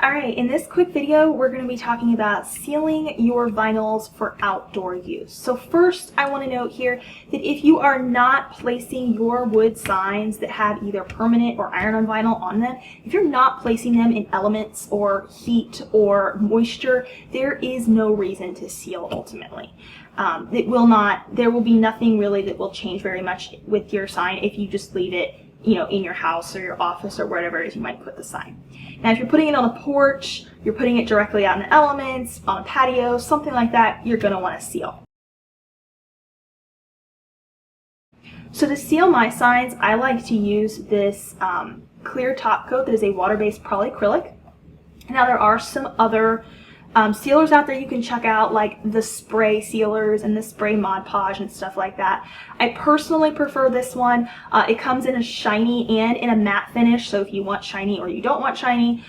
Alright, in this quick video, we're going to be talking about sealing your vinyls for outdoor use. So first, I want to note here that if you are not placing your wood signs that have either permanent or iron-on vinyl on them, if you're not placing them in elements or heat or moisture, there is no reason to seal ultimately. There will be nothing really that will change very much with your sign if you just leave it, in your house or your office or wherever it is you might put the sign. Now, if you're putting it on a porch, you're putting it directly out in the elements, on a patio, something like that, you're going to want to seal. So to seal my signs, I like to use this clear top coat that is a water-based polyacrylic. Now, there are some other sealers out there you can check out, like the spray sealers and the spray Mod Podge and stuff like that. I personally prefer this one. It comes in a shiny and in a matte finish, so if you want shiny or you don't want shiny,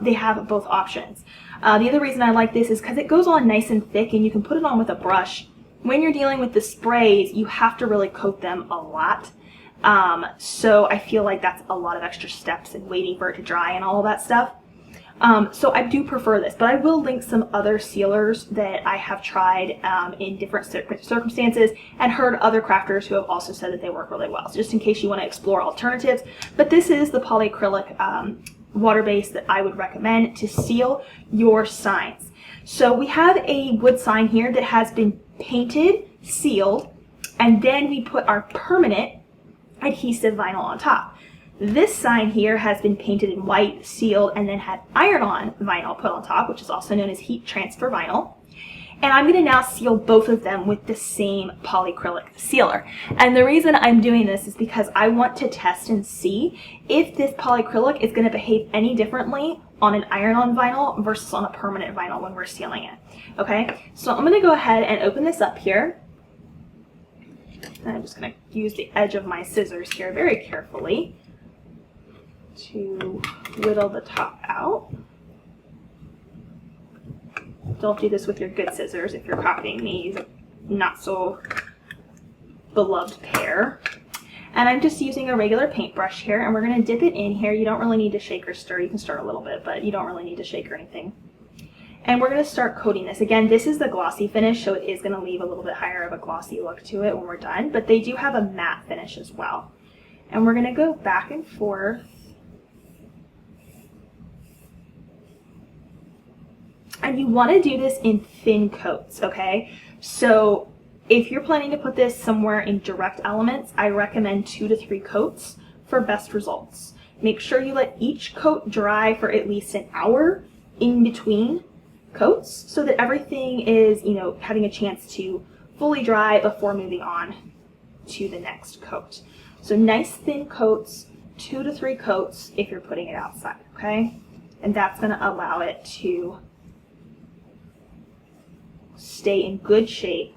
they have both options. The other reason I like this is because it goes on nice and thick and you can put it on with a brush. When you're dealing with the sprays, you have to really coat them a lot. So I feel like that's a lot of extra steps and waiting for it to dry and all of that stuff. So I do prefer this, but I will link some other sealers that I have tried in different circumstances and heard other crafters who have also said that they work really well. So just in case you want to explore alternatives, but this is the polyacrylic water-based that I would recommend to seal your signs. So we have a wood sign here that has been painted, sealed, and then we put our permanent adhesive vinyl on top. This sign here has been painted in white, sealed, and then had iron-on vinyl put on top, which is also known as heat transfer vinyl. And I'm going to now seal both of them with the same polyacrylic sealer. And the reason I'm doing this is because I want to test and see if this polyacrylic is going to behave any differently on an iron-on vinyl versus on a permanent vinyl when we're sealing it. Okay, so I'm going to go ahead and open this up here. And I'm just going to use the edge of my scissors here very carefully to whittle the top out. Don't do this with your good scissors if you're copying these not so beloved pair. And I'm just using a regular paintbrush here, and we're going to dip it in here. You don't really need to shake or stir. You can stir a little bit, but you don't really need to shake or anything. And we're going to start coating this. Again, this is the glossy finish, so it is going to leave a little bit higher of a glossy look to it when we're done, but they do have a matte finish as well. And we're going to go back and forth. And you want to do this in thin coats, okay? So if you're planning to put this somewhere in direct elements, I recommend 2 to 3 coats for best results. Make sure you let each coat dry for at least an hour in between coats so that everything is, having a chance to fully dry before moving on to the next coat. So nice thin coats, 2 to 3 coats if you're putting it outside, okay? And that's going to allow it to stay in good shape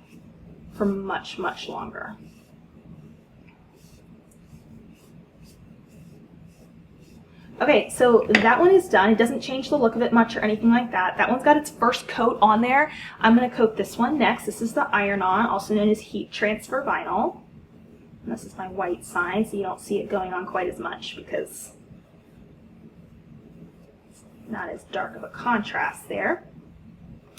for much, much longer. Okay, so that one is done. It doesn't change the look of it much or anything like that. That one's got its first coat on there. I'm going to coat this one next. This is the iron-on, also known as heat transfer vinyl. And this is my white sign, so you don't see it going on quite as much because it's not as dark of a contrast there.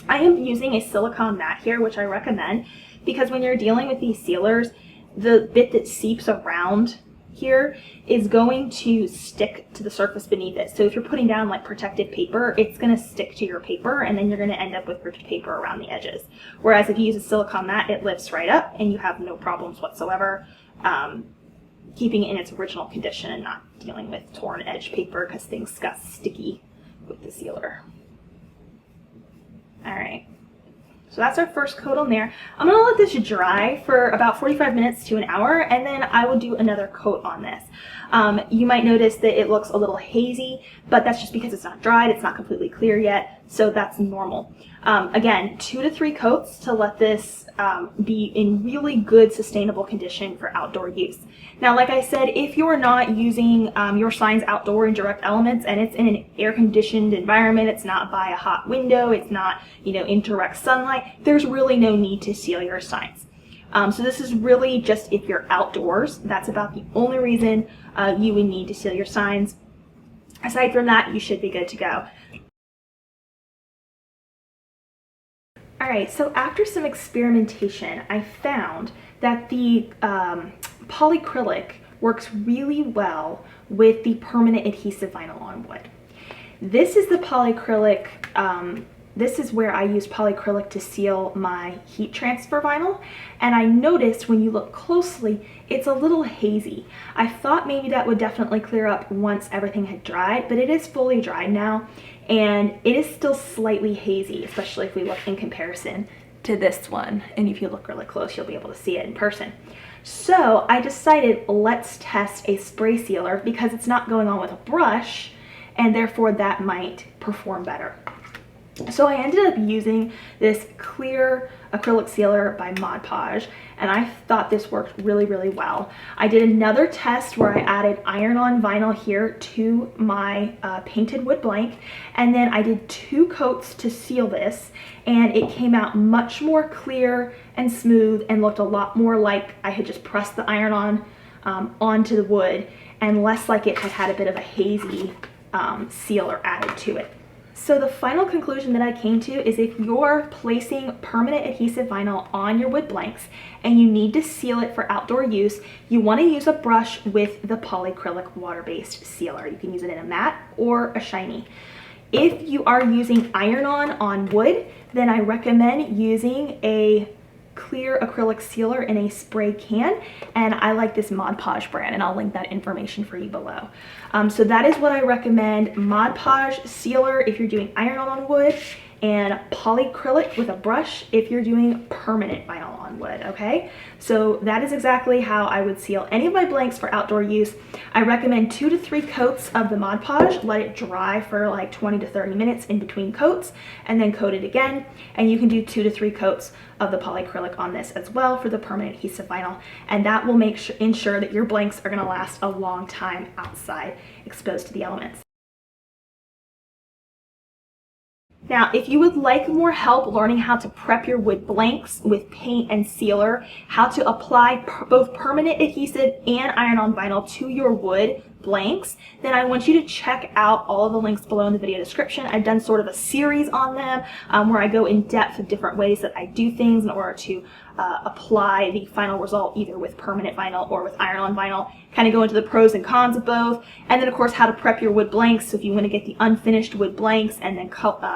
I am using a silicone mat here, which I recommend, because when you're dealing with these sealers, the bit that seeps around here is going to stick to the surface beneath it. So if you're putting down like protective paper, it's going to stick to your paper, and then you're going to end up with ripped paper around the edges. Whereas if you use a silicone mat, it lifts right up and you have no problems whatsoever keeping it in its original condition and not dealing with torn edge paper because things got sticky with the sealer. Alright, so that's our first coat on there. I'm going to let this dry for about 45 minutes to an hour, and then I will do another coat on this. You might notice that it looks a little hazy, but that's just because it's not dried, it's not completely clear yet, so that's normal. Again, 2 to 3 coats to let this be in really good sustainable condition for outdoor use. Now, like I said, if you're not using your signs outdoor in direct elements and it's in an air-conditioned environment, it's not by a hot window, it's not, in direct sunlight, there's really no need to seal your signs. So this is really just if you're outdoors. That's about the only reason you would need to seal your signs. Aside from that, you should be good to go. All right, so after some experimentation, I found that the polycrylic works really well with the permanent adhesive vinyl on wood. This is the polycrylic, this is where I use polycrylic to seal my heat transfer vinyl, and I noticed when you look closely, it's a little hazy. I thought maybe that would definitely clear up once everything had dried, but it is fully dried now, and it is still slightly hazy, especially if we look in comparison to this one. And if you look really close, you'll be able to see it in person. So I decided, let's test a spray sealer because it's not going on with a brush, and therefore that might perform better. So I ended up using this clear acrylic sealer by Mod Podge, and I thought this worked really, really well. I did another test where I added iron-on vinyl here to my painted wood blank, and then I did 2 coats to seal this, and it came out much more clear and smooth and looked a lot more like I had just pressed the iron-on onto the wood, and less like it had had a bit of a hazy sealer added to it. So the final conclusion that I came to is if you're placing permanent adhesive vinyl on your wood blanks and you need to seal it for outdoor use, you want to use a brush with the polycrylic water-based sealer. You can use it in a matte or a shiny. If you are using iron-on wood, then I recommend using a clear acrylic sealer in a spray can, and I like this Mod Podge brand, and I'll link that information for you below. So that is what I recommend: Mod Podge sealer if you're doing iron-on wood, and polycrylic with a brush if you're doing permanent vinyl on wood. Okay, so that is exactly how I would seal any of my blanks for outdoor use. I recommend 2 to 3 coats of the Mod Podge, let it dry for like 20 to 30 minutes in between coats, and then coat it again. And you can do 2 to 3 coats of the polycrylic on this as well for the permanent adhesive vinyl, and that will ensure that your blanks are going to last a long time outside exposed to the elements. Now, if you would like more help learning how to prep your wood blanks with paint and sealer, how to apply both permanent adhesive and iron-on vinyl to your wood blanks, then I want you to check out all of the links below in the video description. I've done sort of a series on them where I go in depth of different ways that I do things in order to apply the final result either with permanent vinyl or with iron-on vinyl, kind of go into the pros and cons of both, and then of course how to prep your wood blanks. So if you want to get the unfinished wood blanks and then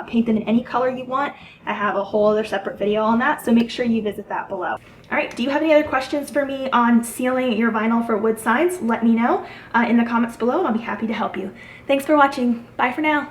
paint them in any color you want, I have a whole other separate video on that, so make sure you visit that below. All right, do you have any other questions for me on sealing your vinyl for wood signs? Let me know in the comments below and I'll be happy to help you. Thanks for watching. Bye for now.